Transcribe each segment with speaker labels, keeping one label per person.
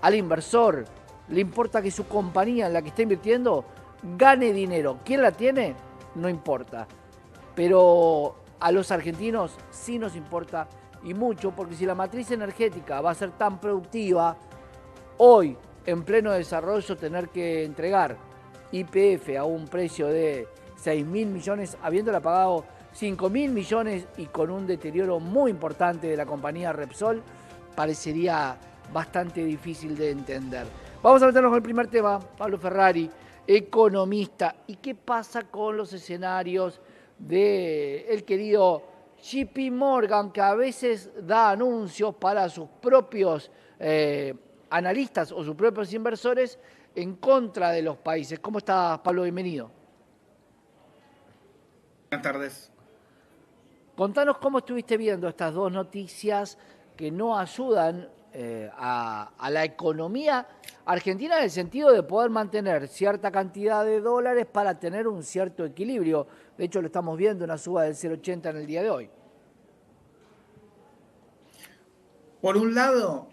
Speaker 1: Al inversor le importa que su compañía en la que está invirtiendo gane dinero. ¿Quién la tiene? No importa. Pero a los argentinos sí nos importa y mucho, porque si la matriz energética va a ser tan productiva, hoy, en pleno desarrollo, tener que entregar YPF a un precio de 6.000 millones, habiéndola pagado 5.000 millones y con un deterioro muy importante de la compañía Repsol, parecería bastante difícil de entender. Vamos a meternos con el primer tema. Pablo Ferrari, economista. ¿Y qué pasa con los escenarios del querido JP Morgan, que a veces da anuncios para sus propios analistas o sus propios inversores en contra de los países? ¿Cómo estás, Pablo? Bienvenido.
Speaker 2: Buenas tardes.
Speaker 1: Contanos cómo estuviste viendo estas dos noticias que no ayudan a la economía argentina en el sentido de poder mantener cierta cantidad de dólares para tener un cierto equilibrio. De hecho, lo estamos viendo, una suba del 0,80 en el día de hoy.
Speaker 2: Por un lado,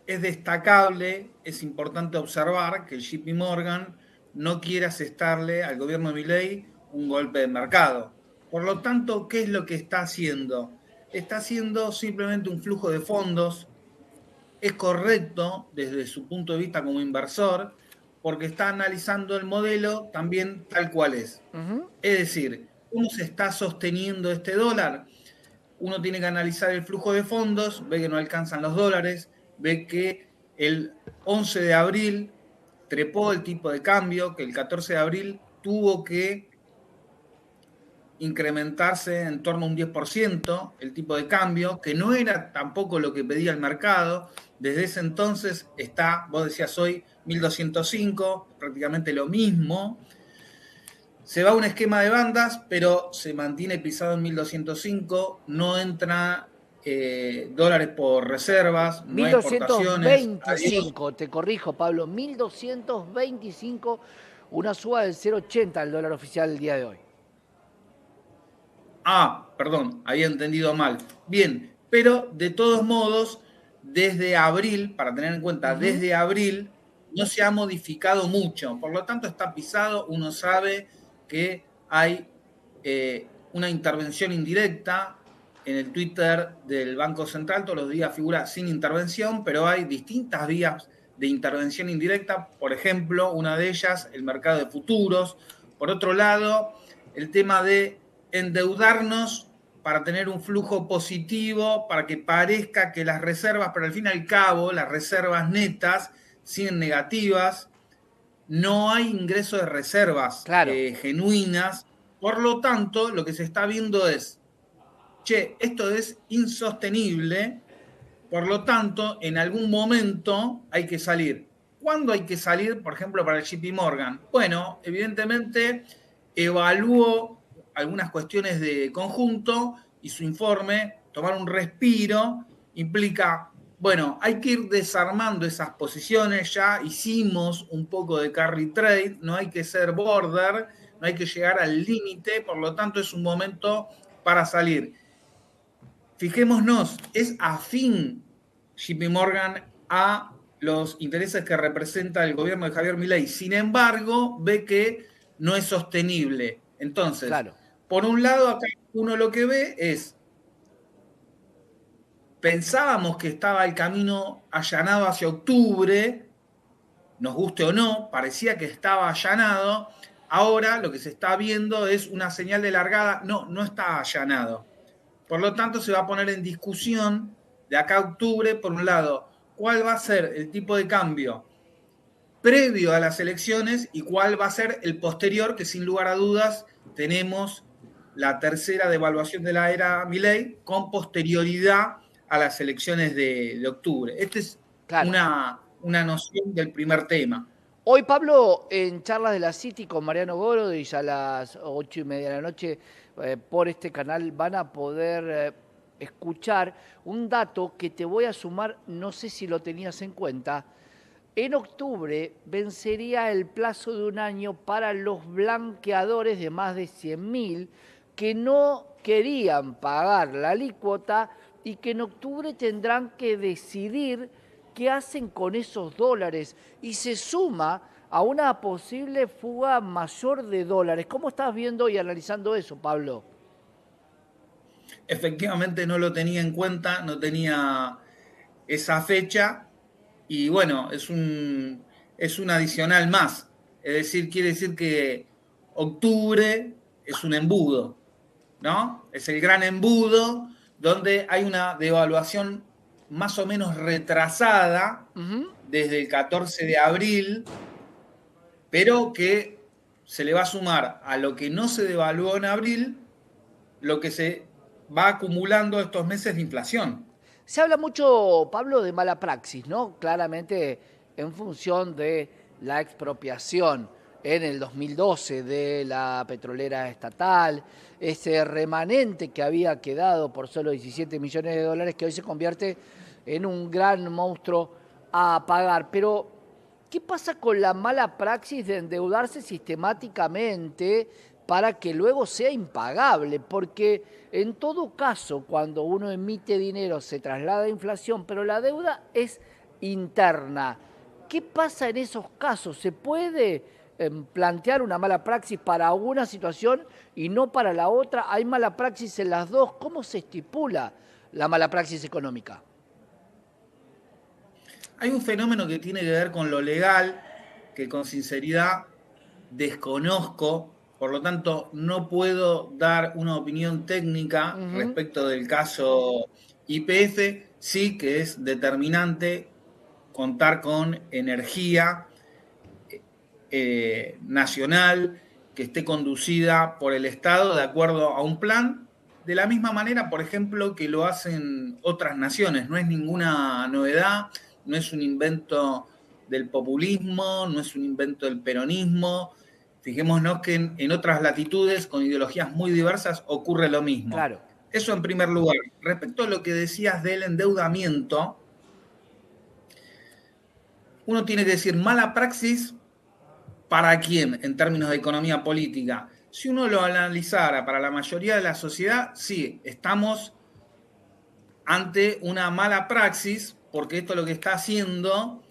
Speaker 2: es destacable, es importante observar que el JP Morgan no quiere asestarle al gobierno de Milei un golpe de mercado. Por lo tanto, ¿qué es lo que está haciendo? Está haciendo simplemente un flujo de fondos. Es correcto desde su punto de vista como inversor, porque está analizando el modelo también tal cual es. Es decir, ¿cómo se está sosteniendo este dólar? Uno tiene que analizar el flujo de fondos, ve que no alcanzan los dólares, ve que el 11 de abril trepó el tipo de cambio, que el 14 de abril tuvo que incrementarse en torno a un 10% el tipo de cambio, que no era tampoco lo que pedía el mercado. Desde ese entonces está, vos decías hoy, 1205, prácticamente lo mismo. Se va a un esquema de bandas, pero se mantiene pisado en 1205, no entra dólares por reservas, no hay exportaciones. Adiós.
Speaker 1: 1225, te corrijo, Pablo, 1225, una suba del 0,80 al dólar oficial el día de hoy.
Speaker 2: Ah, perdón, había entendido mal. Bien, pero de todos modos, desde abril, para tener en cuenta, desde abril no se ha modificado mucho. Por lo tanto, está pisado. Uno sabe que hay una intervención indirecta. En el Twitter del Banco Central todos los días figura sin intervención, pero hay distintas vías de intervención indirecta. Por ejemplo, una de ellas, el mercado de futuros. Por otro lado, el tema de endeudarnos para tener un flujo positivo, para que parezca que las reservas, pero al fin y al cabo, las reservas netas siguen negativas, no hay ingreso de reservas
Speaker 1: Claro.
Speaker 2: genuinas, por lo tanto, lo que se está viendo es, che, esto es insostenible, por lo tanto, en algún momento hay que salir. ¿Cuándo hay que salir, por ejemplo, para el JP Morgan? Bueno, evidentemente evaluó algunas cuestiones de conjunto y su informe, tomar un respiro, implica, bueno, hay que ir desarmando esas posiciones, ya hicimos un poco de carry trade, no hay que ser border, no hay que llegar al límite, por lo tanto es un momento para salir. Fijémonos, es afín JP Morgan a los intereses que representa el gobierno de Javier Milei. Sin embargo, ve que no es sostenible. Entonces,
Speaker 1: Claro.
Speaker 2: por un lado, acá uno lo que ve es, pensábamos que estaba el camino allanado hacia octubre, nos guste o no, parecía que estaba allanado. Ahora lo que se está viendo es una señal de largada. No, no está allanado. Por lo tanto, se va a poner en discusión de acá a octubre, por un lado, cuál va a ser el tipo de cambio previo a las elecciones y cuál va a ser el posterior, que sin lugar a dudas tenemos la tercera devaluación de la era Milei con posterioridad a las elecciones de octubre. Esta es
Speaker 1: Claro.
Speaker 2: una noción del primer tema.
Speaker 1: Hoy, Pablo, en charlas de la City con Mariano Goro, y a las 8:30 de la noche por este canal van a poder escuchar un dato que te voy a sumar, no sé si lo tenías en cuenta. En octubre vencería el plazo de un año para los blanqueadores de más de 100.000 que no querían pagar la alícuota y que en octubre tendrán que decidir qué hacen con esos dólares y se suma a una posible fuga mayor de dólares. ¿Cómo estás viendo y analizando eso, Pablo?
Speaker 2: Efectivamente no lo tenía en cuenta, no tenía esa fecha y bueno, es un adicional más. Es decir, quiere decir que octubre es un embudo, ¿no? Es el gran embudo donde hay una devaluación más o menos retrasada
Speaker 1: Ujú.
Speaker 2: desde el 14 de abril, pero que se le va a sumar a lo que no se devaluó en abril, lo que se va acumulando estos meses de inflación.
Speaker 1: Se habla mucho, Pablo, de mala praxis, ¿no? Claramente en función de la expropiación en el 2012 de la petrolera estatal, ese remanente que había quedado por solo 17 millones de dólares que hoy se convierte en un gran monstruo a pagar. Pero ¿qué pasa con la mala praxis de endeudarse sistemáticamente para que luego sea impagable? Porque en todo caso, cuando uno emite dinero se traslada a inflación, pero la deuda es interna. ¿Qué pasa en esos casos? ¿Se puede plantear una mala praxis para una situación y no para la otra? ¿Hay mala praxis en las dos? ¿Cómo se estipula la mala praxis económica?
Speaker 2: Hay un fenómeno que tiene que ver con lo legal, que con sinceridad desconozco, por lo tanto no puedo dar una opinión técnica
Speaker 1: Ujú.
Speaker 2: respecto del caso YPF, sí que es determinante contar con energía nacional que esté conducida por el Estado de acuerdo a un plan, de la misma manera, por ejemplo, que lo hacen otras naciones. No es ninguna novedad, no es un invento del populismo, no es un invento del peronismo. Fijémonos que en otras latitudes, con ideologías muy diversas, ocurre lo mismo.
Speaker 1: Claro.
Speaker 2: Eso en primer lugar. Respecto a lo que decías del endeudamiento, uno tiene que decir mala praxis. ¿Para quién en términos de economía política? Si uno lo analizara para la mayoría de la sociedad, sí, estamos ante una mala praxis, porque esto lo que está haciendo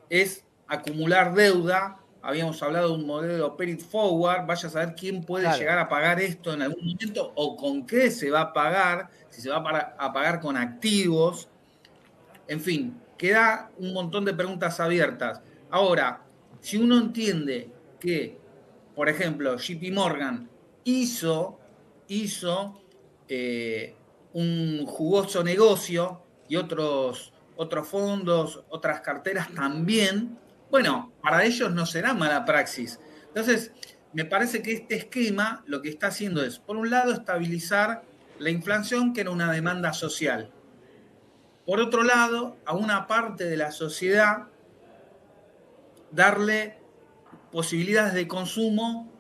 Speaker 2: es acumular deuda. Habíamos hablado de un modelo Perit Forward, vaya a saber quién puede
Speaker 1: Claro.
Speaker 2: llegar a pagar esto en algún momento o con qué se va a pagar, si se va a pagar con activos, en fin, queda un montón de preguntas abiertas. Ahora, si uno entiende que, por ejemplo, JP Morgan hizo un jugoso negocio y otros fondos, otras carteras también, bueno, para ellos no será mala praxis. Entonces, me parece que este esquema lo que está haciendo es, por un lado, estabilizar la inflación, que era una demanda social. Por otro lado, a una parte de la sociedad darle posibilidades de consumo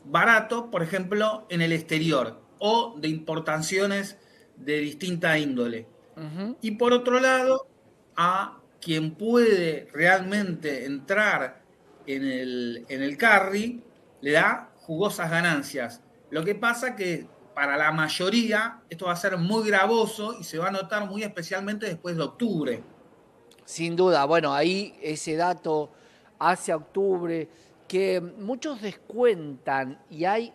Speaker 2: barato, por ejemplo, en el exterior o de importaciones de distinta índole.
Speaker 1: Ujú.
Speaker 2: Y por otro lado, a quien puede realmente entrar en el carry, le da jugosas ganancias. Lo que pasa que para la mayoría esto va a ser muy gravoso y se va a notar muy especialmente después de octubre.
Speaker 1: Sin duda, bueno, ahí ese dato hacia octubre que muchos descuentan y hay,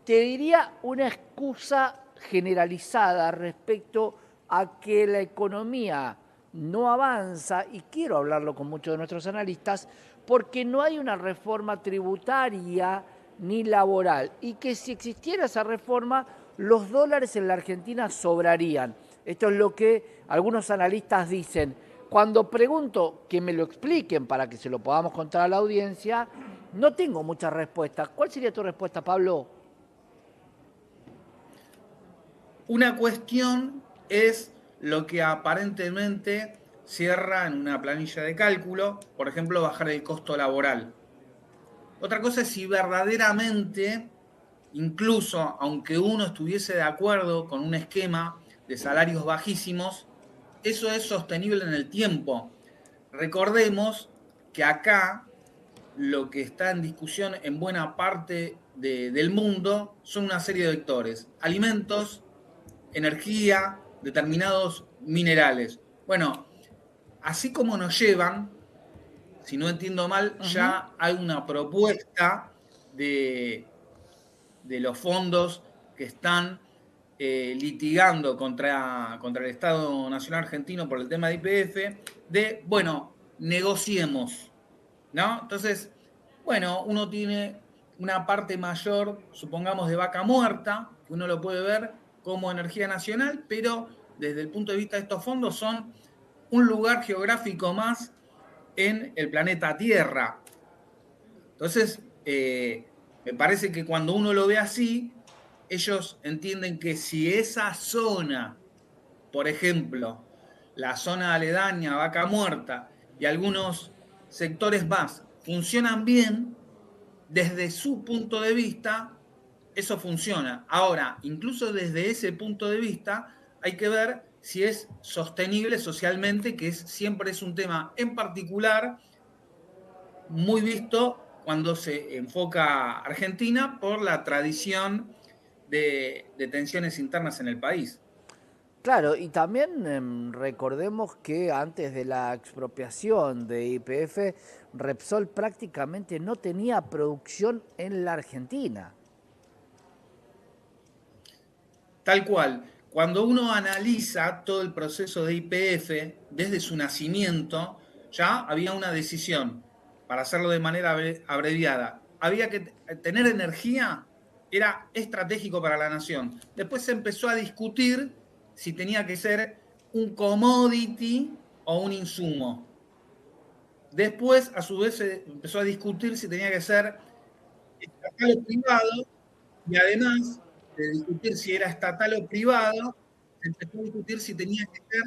Speaker 1: te diría, una excusa generalizada respecto a que la economía no avanza, y quiero hablarlo con muchos de nuestros analistas, porque no hay una reforma tributaria ni laboral, y que si existiera esa reforma, los dólares en la Argentina sobrarían. Esto es lo que algunos analistas dicen. Cuando pregunto que me lo expliquen para que se lo podamos contar a la audiencia, no tengo muchas respuestas. ¿Cuál sería tu respuesta, Pablo?
Speaker 2: Una cuestión es lo que aparentemente cierra en una planilla de cálculo, por ejemplo, bajar el costo laboral. Otra cosa es si verdaderamente, incluso aunque uno estuviese de acuerdo con un esquema de salarios bajísimos, eso es sostenible en el tiempo. Recordemos que acá lo que está en discusión en buena parte del mundo son una serie de vectores: alimentos, energía, determinados minerales. Bueno, así como nos llevan, si no entiendo mal, ya hay una propuesta de los fondos que están litigando contra el Estado Nacional Argentino por el tema de YPF, de, bueno, negociemos, ¿no? Entonces, bueno, uno tiene una parte mayor, supongamos, de vaca muerta, que uno lo puede ver como energía nacional, pero desde el punto de vista de estos fondos son un lugar geográfico más en el planeta Tierra. Entonces, me parece que cuando uno lo ve así, ellos entienden que si esa zona, por ejemplo, la zona aledaña, Vaca Muerta y algunos sectores más, funcionan bien, desde su punto de vista, eso funciona. Ahora, incluso desde ese punto de vista, hay que ver si es sostenible socialmente, que siempre es un tema en particular muy visto cuando se enfoca Argentina por la tradición de tensiones internas en el país.
Speaker 1: Claro, y también recordemos que antes de la expropiación de YPF, Repsol prácticamente no tenía producción en la Argentina.
Speaker 2: Tal cual, cuando uno analiza todo el proceso de YPF desde su nacimiento, ya había una decisión, para hacerlo de manera abreviada. Había que tener energía, era estratégico para la nación. Después se empezó a discutir si tenía que ser un commodity o un insumo. Después, a su vez, se empezó a discutir si tenía que ser estatal o privado, y además de discutir si era estatal o privado, se empezó a discutir si tenía que ser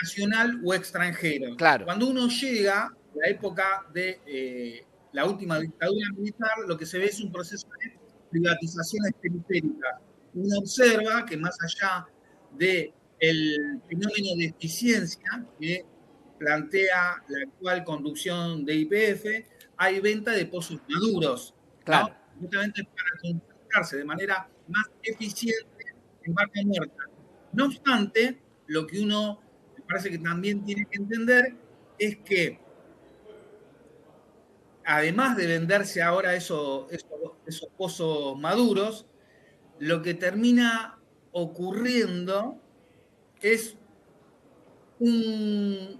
Speaker 2: nacional o extranjero.
Speaker 1: Claro.
Speaker 2: Cuando uno llega a la época de la última dictadura militar, lo que se ve es un proceso de privatizaciones periféricas. Uno observa que más allá del fenómeno de eficiencia que plantea la actual conducción de YPF, hay venta de pozos maduros,
Speaker 1: Claro.
Speaker 2: ¿no? Justamente para concentrarse de manera más eficiente en Vaca Muerta. No obstante, lo que uno me parece que también tiene que entender es que, además de venderse ahora esos pozos maduros, lo que termina ocurriendo es un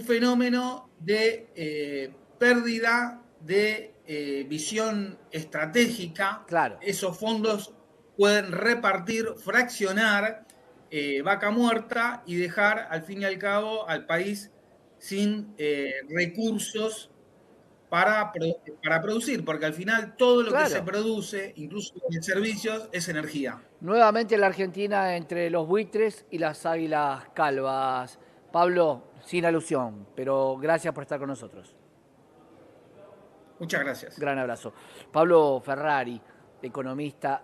Speaker 2: fenómeno de pérdida de visión estratégica.
Speaker 1: Claro.
Speaker 2: Esos fondos pueden repartir, fraccionar Vaca Muerta y dejar al fin y al cabo al país sin recursos para producir, porque al final todo lo que se
Speaker 1: Claro.
Speaker 2: produce, incluso en servicios, es energía.
Speaker 1: Nuevamente la Argentina entre los buitres y las águilas calvas. Pablo, sin alusión, pero gracias por estar con nosotros.
Speaker 2: Muchas gracias.
Speaker 1: Gran abrazo. Pablo Ferrari, economista